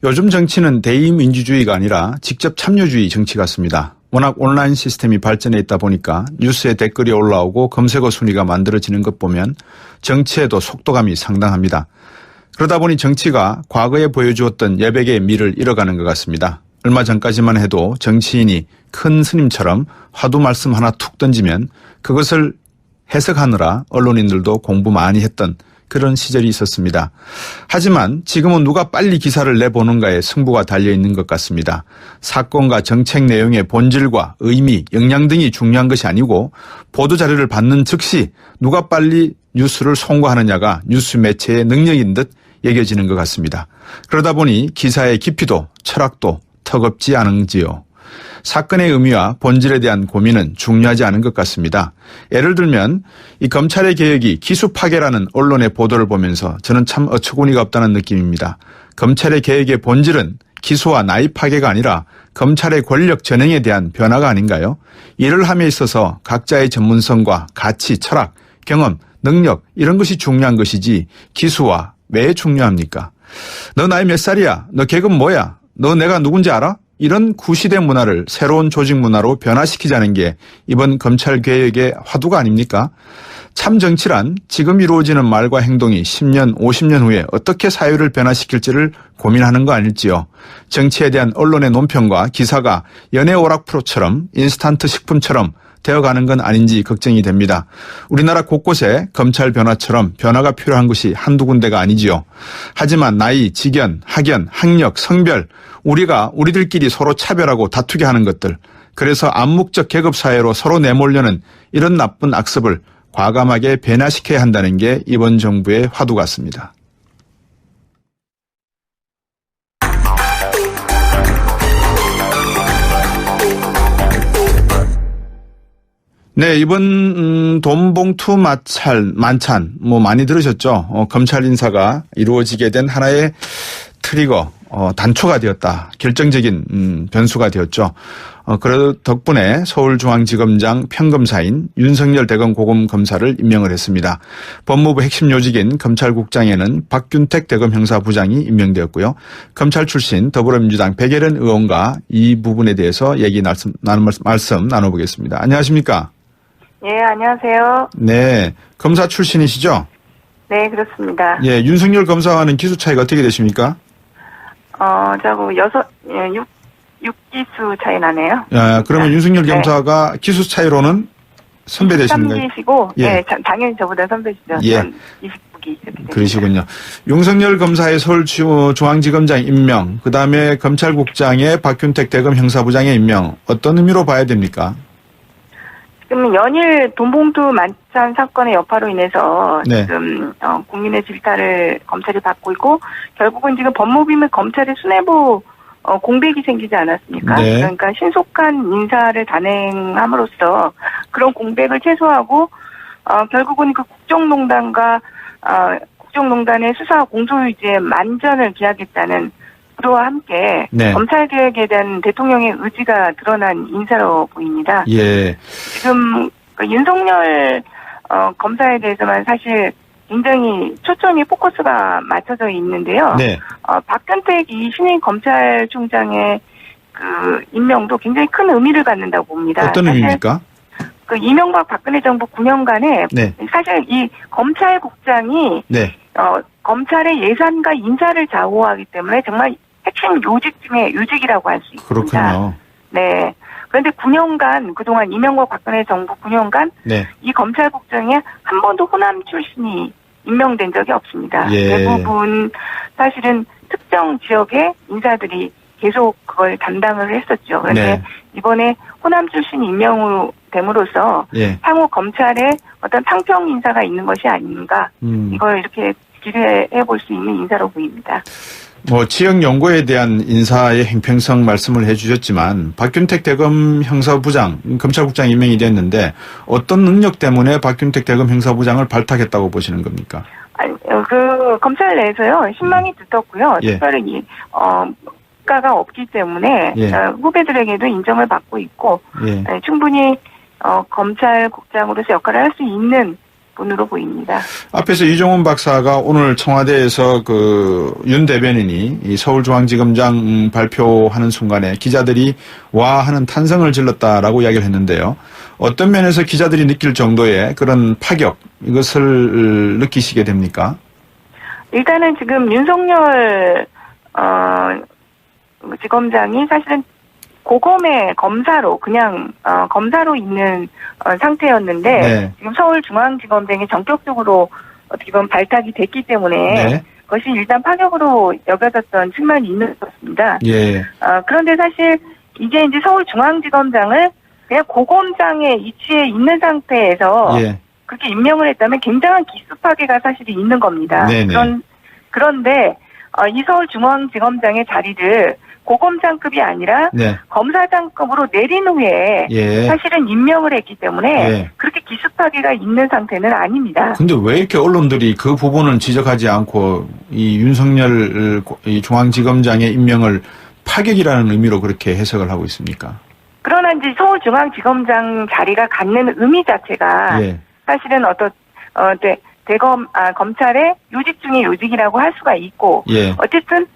요즘 정치는 대의민주주의가 아니라 직접 참여주의 정치 같습니다. 워낙 온라인 시스템이 발전해 있다 보니까 뉴스에 댓글이 올라오고 검색어 순위가 만들어지는 것 보면 정치에도 속도감이 상당합니다. 그러다 보니 정치가 과거에 보여주었던 여백의 미를 잃어가는 것 같습니다. 얼마 전까지만 해도 정치인이 큰 스님처럼 화두 말씀 하나 툭 던지면 그것을 해석하느라 언론인들도 공부 많이 했던 그런 시절이 있었습니다. 하지만 지금은 누가 빨리 기사를 내보는가에 승부가 달려있는 것 같습니다. 사건과 정책 내용의 본질과 의미, 역량 등이 중요한 것이 아니고 보도자료를 받는 즉시 누가 빨리 뉴스를 송고하느냐가 뉴스 매체의 능력인 듯 여겨지는 것 같습니다. 그러다 보니 기사의 깊이도 철학도 턱없지 않은지요. 사건의 의미와 본질에 대한 고민은 중요하지 않은 것 같습니다. 예를 들면 이 검찰의 개혁이 기수 파괴라는 언론의 보도를 보면서 저는 참 어처구니가 없다는 느낌입니다. 검찰의 개혁의 본질은 기수와 나이 파괴가 아니라 검찰의 권력 전행에 대한 변화가 아닌가요? 일을 함에 있어서 각자의 전문성과 가치, 철학, 경험, 능력 이런 것이 중요한 것이지 기수와 왜 중요합니까? 너 나이 몇 살이야? 너 계급 뭐야? 너 내가 누군지 알아? 이런 구시대 문화를 새로운 조직 문화로 변화시키자는 게 이번 검찰 개혁의 화두가 아닙니까? 참 정치란 지금 이루어지는 말과 행동이 10년, 50년 후에 어떻게 사회를 변화시킬지를 고민하는 거 아닐지요. 정치에 대한 언론의 논평과 기사가 연애 오락 프로처럼 인스턴트 식품처럼 되어가는 건 아닌지 걱정이 됩니다. 우리나라 곳곳에 검찰 변화처럼 변화가 필요한 것이 한두 군데가 아니지요. 하지만 나이, 직연, 학연, 학력, 성별 우리가 우리들끼리 서로 차별하고 다투게 하는 것들 그래서 암묵적 계급사회로 서로 내몰려는 이런 나쁜 악습을 과감하게 변화시켜야 한다는 게 이번 정부의 화두 같습니다. 네, 이번 돈봉투 만찬 많이 들으셨죠? 검찰 인사가 이루어지게 된 하나의 트리거, 단초가 되었다. 결정적인 변수가 되었죠. 그 덕분에 서울중앙지검장 평검사인 윤석열 대검고검검사를 임명을 했습니다. 법무부 핵심 요직인 검찰국장에는 박균택 대검형사부장이 임명되었고요. 검찰 출신 더불어민주당 백예련 의원과 이 부분에 대해서 말씀 나눠보겠습니다. 안녕하십니까? 예, 안녕하세요. 네, 검사 출신이시죠? 네, 그렇습니다. 예, 윤석열 검사와는 기수 차이가 어떻게 되십니까? 저하고 6기수 차이 나네요. 야, 그러면 윤석열 검사가 기수 차이로는 선배 되시는가요? 3기시고, 예. 네, 당연히 저보다 선배시죠. 예. 29기. 그러시군요. 윤석열 검사의 서울중앙지검장 임명, 그 다음에 검찰국장의 박균택 대검 형사부장의 임명, 어떤 의미로 봐야 됩니까? 지금 연일 돈봉투 만찬 사건의 여파로 인해서 네. 지금 국민의 질타를 검찰이 받고 있고 결국은 지금 법무부 및 검찰의 수뇌부 공백이 생기지 않았습니까? 네. 그러니까 신속한 인사를 단행함으로써 그런 공백을 최소화하고 결국은 그 국정농단의 수사 공소유지의 만전을 기하겠다는 그와 함께 네. 검찰개혁에 대한 대통령의 의지가 드러난 인사로 보입니다. 예. 지금 윤석열 검사에 대해서만 사실 굉장히 초점이 포커스가 맞춰져 있는데요. 네. 박근택 이 신임 검찰총장의 그 임명도 굉장히 큰 의미를 갖는다고 봅니다. 어떤 의미입니까? 그 이명박 박근혜 정부 9년간에 네. 사실 이 검찰국장이 네. 검찰의 예산과 인사를 좌우하기 때문에 정말 핵심 요직 중에 요직이라고 할 수 있습니다. 그렇군요. 네. 그런데 9년간 그동안 이명박 박근혜 정부 9년간 네. 이 검찰국장에 한 번도 호남 출신이 임명된 적이 없습니다. 예. 대부분 사실은 특정 지역의 인사들이 계속 그걸 담당을 했었죠. 그런데 네. 이번에 호남 출신 임명됨으로써 예. 향후 검찰에 어떤 탕평 인사가 있는 것이 아닌가 이걸 이렇게 기대해 볼 수 있는 인사로 보입니다. 지역 연구에 대한 인사의 행평성 말씀을 해주셨지만 박균택 대검 형사부장, 검찰국장 임명이 됐는데 어떤 능력 때문에 박균택 대검 형사부장을 발탁했다고 보시는 겁니까? 아니, 그 검찰 내에서요 신망이 두텁고요. 예. 특별히 가가 없기 때문에 예. 후배들에게도 인정을 받고 있고 예. 충분히 검찰국장으로서 역할을 할 수 있는 분으로 보입니다. 앞에서 이종훈 박사가 오늘 청와대에서 그 윤 대변인이 이 서울중앙지검장 발표하는 순간에 기자들이 와 하는 탄성을 질렀다라고 이야기를 했는데요. 어떤 면에서 기자들이 느낄 정도의 그런 파격 이것을 느끼시게 됩니까? 일단은 지금 윤석열 지검장이 사실은 고검의 검사로 그냥 검사로 있는 상태였는데 네. 지금 서울중앙지검장이 전격적으로 어떻게 보면 발탁이 됐기 때문에 네. 그것이 일단 파격으로 여겨졌던 측면이 있는 것 같습니다. 예. 그런데 사실 이제 서울중앙지검장을 그냥 고검장의 위치에 있는 상태에서 예. 그렇게 임명을 했다면 굉장한 기수 파괴가 사실이 있는 겁니다. 네네. 그런데 이 서울중앙지검장의 자리를 고검장급이 아니라 네. 검사장급으로 내린 후에 예. 사실은 임명을 했기 때문에 예. 그렇게 기수 파괴가 있는 상태는 아닙니다. 근데 왜 이렇게 언론들이 그 부분은 지적하지 않고 이 윤석열 이 중앙지검장의 임명을 파격이라는 의미로 그렇게 해석을 하고 있습니까? 그러나 이제 서울중앙지검장 자리가 갖는 의미 자체가 예. 사실은 검찰의 요직 중의 요직이라고 할 수가 있고 예. 어쨌든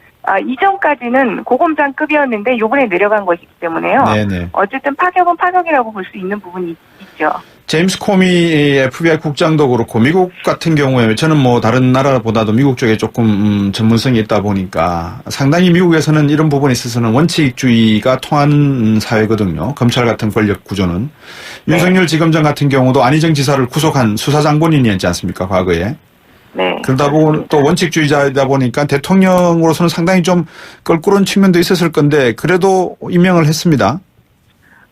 이전까지는 고검장급이었는데 요번에 내려간 것이기 때문에요. 네네. 어쨌든 파격은 파격이라고 볼 수 있는 부분이 있죠. 제임스 코미 FBI 국장도 그렇고 미국 같은 경우에 저는 뭐 다른 나라보다도 미국 쪽에 조금 전문성이 있다 보니까 상당히 미국에서는 이런 부분에 있어서는 원칙주의가 통하는 사회거든요. 검찰 같은 권력 구조는. 네. 윤석열 지검장 같은 경우도 안희정 지사를 구속한 수사장본인이었지 않습니까? 과거에. 네. 그러다 보면 또 원칙주의자이다 보니까 대통령으로서는 상당히 좀 껄끄러운 측면도 있었을 건데 그래도 임명을 했습니다.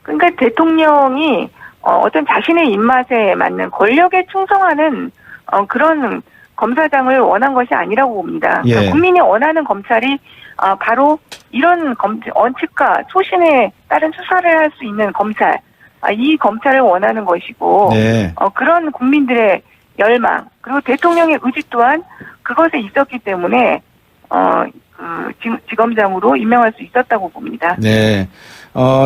그러니까 대통령이 어떤 자신의 입맛에 맞는 권력에 충성하는 그런 검사장을 원한 것이 아니라고 봅니다. 예. 그러니까 국민이 원하는 검찰이 바로 이런 원칙과 소신에 따른 수사를 할 수 있는 검찰, 이 검찰을 원하는 것이고 네. 그런 국민들의 열망 그리고 대통령의 의지 또한 그것에 있었기 때문에 지검장으로 임명할 수 있었다고 봅니다. 네.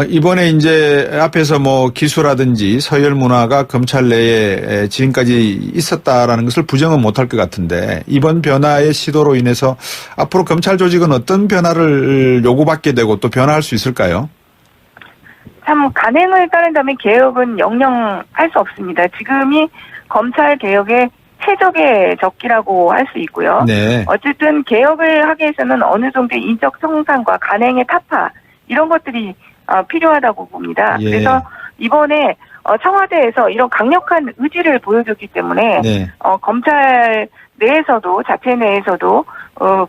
이번에 이제 앞에서 뭐 기수라든지 서열 문화가 검찰 내에 지금까지 있었다라는 것을 부정은 못할 것 같은데 이번 변화의 시도로 인해서 앞으로 검찰 조직은 어떤 변화를 요구받게 되고 또 변화할 수 있을까요? 참 간행을 따른다면 개혁은 영영 할 수 없습니다. 지금이 검찰 개혁의 최적의 적기라고 할 수 있고요. 네. 어쨌든 개혁을 하기 위해서는 어느 정도의 인적 성상과 간행의 타파 이런 것들이 필요하다고 봅니다. 예. 그래서 이번에 청와대에서 이런 강력한 의지를 보여줬기 때문에 네. 검찰 내에서도 자체 내에서도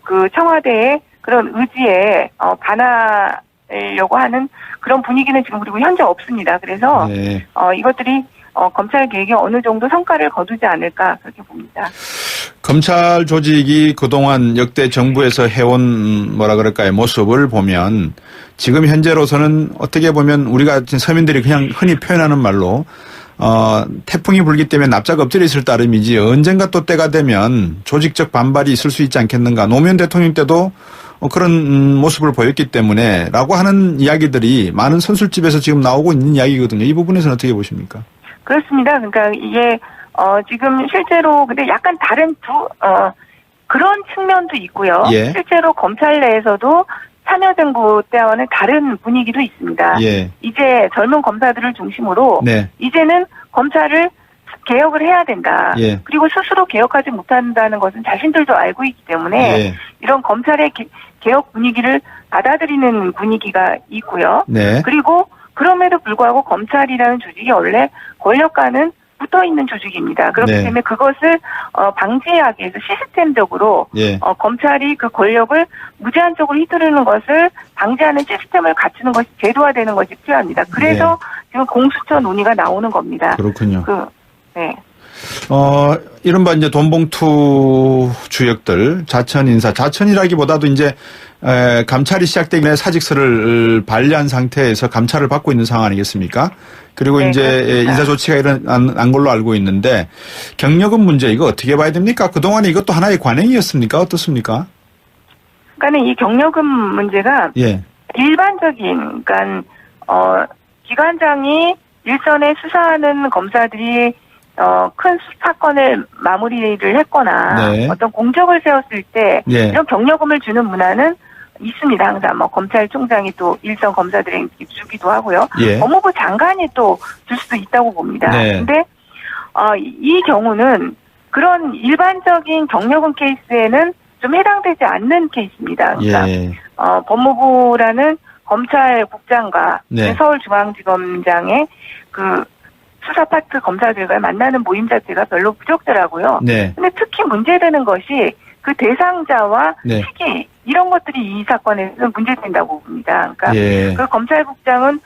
그 청와대의 그런 의지에 반하려고 하는 그런 분위기는 지금 그리고 현재 없습니다. 그래서 네. 이것들이 검찰 개혁에 어느 정도 성과를 거두지 않을까 그렇게 봅니다. 검찰 조직이 그동안 역대 정부에서 해온 뭐라 그럴까요 모습을 보면 지금 현재로서는 어떻게 보면 우리가 서민들이 그냥 흔히 표현하는 말로 태풍이 불기 때문에 납작 엎드려 있을 따름이지 언젠가 또 때가 되면 조직적 반발이 있을 수 있지 않겠는가. 노무현 대통령 때도 그런 모습을 보였기 때문에 라고 하는 이야기들이 많은 선술집에서 지금 나오고 있는 이야기거든요. 이 부분에서는 어떻게 보십니까? 그렇습니다. 그러니까 이게 지금 실제로 근데 약간 다른 그런 측면도 있고요. 예. 실제로 검찰 내에서도 참여정부 때와는 다른 분위기도 있습니다. 예. 이제 젊은 검사들을 중심으로 네. 이제는 검찰을 개혁을 해야 된다. 예. 그리고 스스로 개혁하지 못한다는 것은 자신들도 알고 있기 때문에 예. 이런 검찰의 개혁 분위기를 받아들이는 분위기가 있고요. 네. 그리고 그럼에도 불구하고 검찰이라는 조직이 원래 권력과는 붙어있는 조직입니다. 그렇기 네. 때문에 그것을 방지하기 위해서 시스템적으로 예. 검찰이 그 권력을 무제한적으로 휘두르는 것을 방지하는 시스템을 갖추는 것이 제도화되는 것이 필요합니다. 그래서 지금 공수처 논의가 나오는 겁니다. 그렇군요. 네. 이른바 이제 돈봉투 주역들, 자천 인사, 자천이라기보다도 이제 감찰이 시작되기 전에 사직서를 반려한 상태에서 감찰을 받고 있는 상황 아니겠습니까? 그리고 네, 이제 그렇습니다. 인사 조치가 일어난 걸로 알고 있는데 경력은 문제 이거 어떻게 봐야 됩니까? 그동안에 이것도 하나의 관행이었습니까? 어떻습니까? 그러니까 이 경력금 문제가 예. 일반적인, 그러니까 기관장이 일선에 수사하는 검사들이 큰 사건을 마무리를 했거나 네. 어떤 공적을 세웠을 때 예. 이런 경력금을 주는 문화는 있습니다. 항상 뭐 검찰총장이 또 일선 검사들에게 주기도 하고요. 예. 법무부 장관이 또 줄 수도 있다고 봅니다. 네. 근데 이 경우는 그런 일반적인 경력금 케이스에는 좀 해당되지 않는 케이스입니다. 그러니까 예. 법무부라는 검찰국장과 네. 서울중앙지검장의 그 수사 파트 검사들과 만나는 모임 자체가 별로 부적절하고요. 네. 근데 특히 문제되는 것이 그 대상자와 네. 시기 이런 것들이 이 사건에서는 문제된다고 봅니다. 그러니까 예. 그 검찰국장은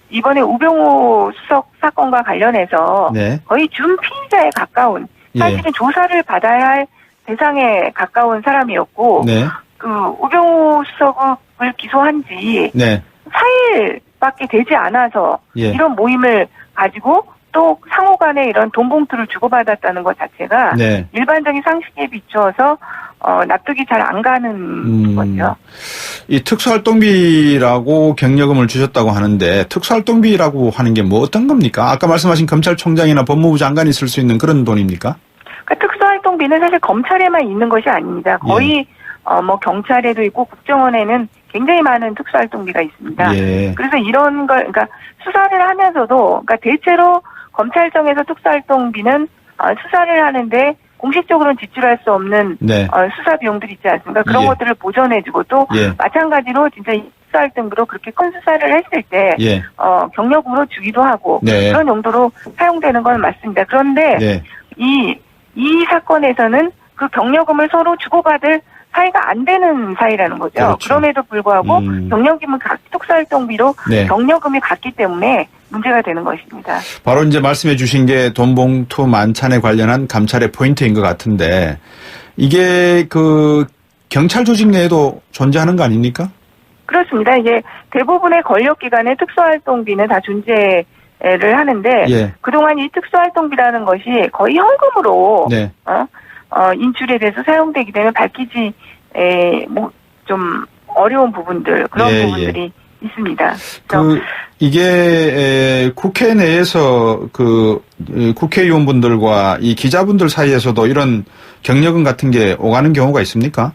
이번에 우병우 수석 사건과 관련해서 네. 거의 준피의자에 가까운 예. 사실은 조사를 받아야 할 대상에 가까운 사람이었고 네. 그 우병우 수석을 기소한 지 네. 4일밖에 되지 않아서 예. 이런 모임을 가지고 또 상호 간에 이런 돈 봉투를 주고받았다는 것 자체가 네. 일반적인 상식에 비추어서 납득이 잘 안 가는 거죠. 이 특수활동비라고 경력금을 주셨다고 하는데 특수활동비라고 하는 게 뭐 어떤 겁니까? 아까 말씀하신 검찰총장이나 법무부 장관이 쓸 수 있는 그런 돈입니까? 그러니까 특수활동비는 사실 검찰에만 있는 것이 아닙니다. 거의 뭐 경찰에도 있고 국정원에는 굉장히 많은 특수활동비가 있습니다. 예. 그래서 이런 걸 그러니까 수사를 하면서도 그러니까 대체로 검찰청에서 특수활동비는 수사를 하는데 공식적으로는 지출할 수 없는 네. 수사 비용들이 있지 않습니까? 그런 예. 것들을 보전해주고 또 예. 마찬가지로 진짜 이 특수활동비로 그렇게 큰 수사를 했을 때 예. 경력으로 주기도 하고 네. 그런 용도로 사용되는 건 맞습니다. 그런데 네. 이 사건에서는 그 경력금을 서로 주고받을 사이가 안 되는 사이라는 거죠. 그렇죠. 그럼에도 불구하고 경력금은 특수활동비로 네. 경력금이 같기 때문에 문제가 되는 것입니다. 바로 이제 말씀해 주신 게 돈봉투 만찬에 관련한 감찰의 포인트인 것 같은데 이게 그 경찰 조직 내에도 존재하는 거 아닙니까? 그렇습니다. 이제 대부분의 권력기관의 특수활동비는 다 존재를 하는데 예. 그동안 이 특수활동비라는 것이 거의 현금으로 네. 인출에 대해서 사용되기 때문에 밝히지 뭐 좀 어려운 부분들 그런 예, 부분들이 있습니다. 이게 국회 내에서 그 국회의원분들과 이 기자분들 사이에서도 이런 경력금 같은 게 오가는 경우가 있습니까?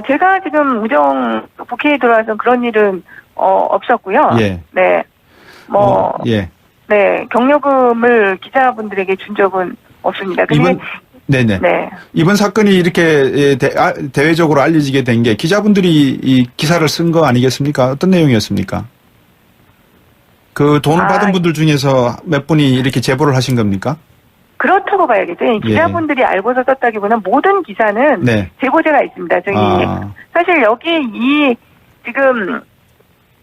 제가 지금 우정 국회에 들어와서 그런 일은 없었고요. 예. 네. 예. 네, 경력금을 기자분들에게 준 적은 없습니다. 근데 네네. 네. 이번 사건이 이렇게 대외적으로 알려지게 된 게 기자분들이 이 기사를 쓴 거 아니겠습니까? 어떤 내용이었습니까? 그 돈을 받은 분들 중에서 몇 분이 이렇게 제보를 하신 겁니까? 그렇다고 봐야겠죠. 기자분들이 알고서 썼다기보다는 모든 기사는 네. 제보제가 있습니다. 사실 여기 이 지금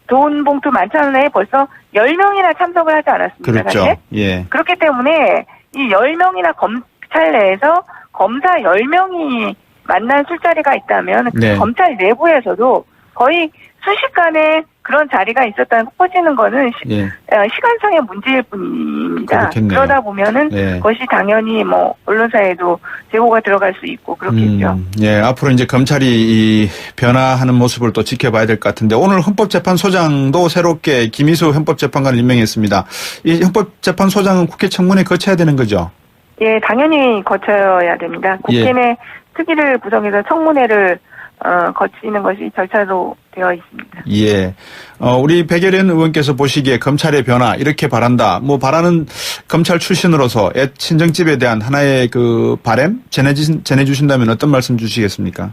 돈 봉투 만찬에 벌써 10명이나 참석을 하지 않았습니까? 그렇죠. 사실? 예. 그렇기 때문에 이 10명이나 검찰 내에서 검사 10명이 만난 술자리가 있다면 그 네. 검찰 내부에서도 거의 순식간에 그런 자리가 있었다는 거 퍼지는 거는 시간상의 문제일 뿐입니다. 그렇겠네요. 그러다 보면은 그것이 당연히 뭐 언론사에도 제보가 들어갈 수 있고 그렇겠죠. 예, 앞으로 이제 검찰이 이 변화하는 모습을 또 지켜봐야 될 것 같은데 오늘 헌법재판소장도 새롭게 김희수 헌법재판관을 임명했습니다. 이 헌법재판소장은 국회 청문회 거쳐야 되는 거죠? 예, 당연히 거쳐야 됩니다. 국회 내 특위를 구성해서 청문회를 거치는 것이 절차로 되어 있습니다. 예. 우리 백예련 의원께서 보시기에 검찰의 변화 이렇게 바란다. 뭐 바라는 검찰 출신으로서 옛 친정집에 대한 하나의 그 바람 전해주신다면 어떤 말씀 주시겠습니까?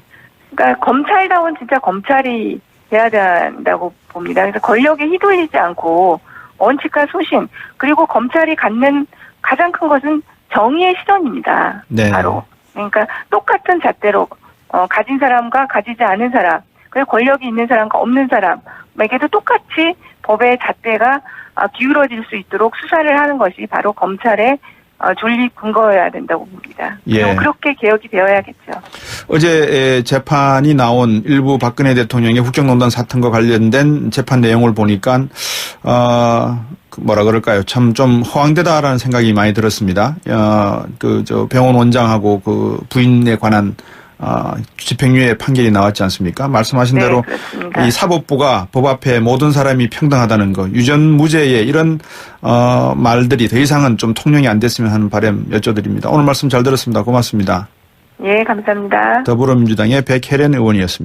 그러니까 검찰다운 진짜 검찰이 돼야 된다고 봅니다. 그래서 권력에 휘둘리지 않고 원칙과 소신 그리고 검찰이 갖는 가장 큰 것은 정의의 실현입니다. 네. 바로 그러니까 똑같은 잣대로 가진 사람과 가지지 않은 사람, 그리고 권력이 있는 사람과 없는 사람에게도 똑같이 법의 잣대가 기울어질 수 있도록 수사를 하는 것이 바로 검찰의 존립 근거여야 된다고 봅니다. 그리고 그렇게 개혁이 되어야겠죠. 어제 재판이 나온 일부 박근혜 대통령의 국정농단 사건과 관련된 재판 내용을 보니까 뭐라 그럴까요? 참 좀 허황되다라는 생각이 많이 들었습니다. 병원 원장하고 그 부인에 관한 집행유예 판결이 나왔지 않습니까? 말씀하신 네, 대로 그렇습니다. 이 사법부가 법 앞에 모든 사람이 평등하다는 거, 유전무죄의 이런 말들이 더 이상은 좀 통용이 안 됐으면 하는 바람 여쭤드립니다. 오늘 말씀 잘 들었습니다. 고맙습니다. 예, 감사합니다. 더불어민주당의 백혜련 의원이었습니다.